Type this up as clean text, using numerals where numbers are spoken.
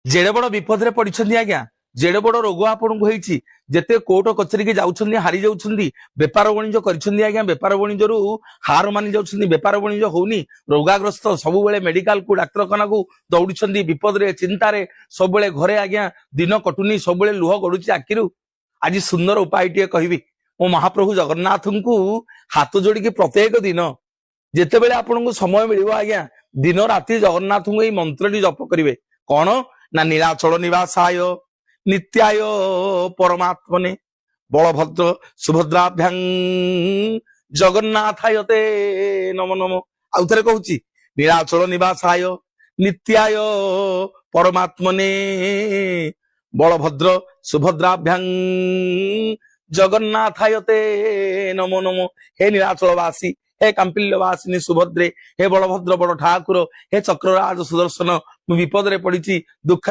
जेड़े बड़ विपद रे पड़िछन्ती आज्ञा जेड़े बड़ रोग आपनकु होईछि जेते कोर्ट कचेरी के जाउछन्ती हारी जाउछन्ती बेपार वाणिज्य करिछन्ती आज्ञा बेपार वाणिज्यरू हार मानि जाउछन्ती बेपार वाणिज्य होउनी रोगाग्रस्त सबु बेले मेडिकल को डाक्तरखाना को दौड़ुछन्ती विपद रे चिंता रे सब बेले घरे आज्ञा दिन कटुनी सब बेले लुह गडुछि आखिरु आज सुंदर उपाय टिए कहबी मो महाप्रभु जगन्नाथंकु हाथ जोड़ी प्रत्येक दिन जेते बेले आपनकु समय मिलिबो आज्ञा दिन राति जगन्नाथंकु एई मंत्रटी जप करिवे कौन ना नीलाचल निवासाय नित्याय परमात्मने बलभद्र सुभद्राभ्यां जगन्नाथायते नमो नमो आउ थरे कहूची नीलाचल निवासाय नित्याय परमात्मने बलभद्र सुभद्राभ्यां जगन्नाथायते नमो नमो हे नीलाचलवासी हे कांपिल्यवासिनी सुभद्रे हे बलभद्र बड़ ठाकुर हे चक्रराज सुदर्शन विपद रे पड़ी दुख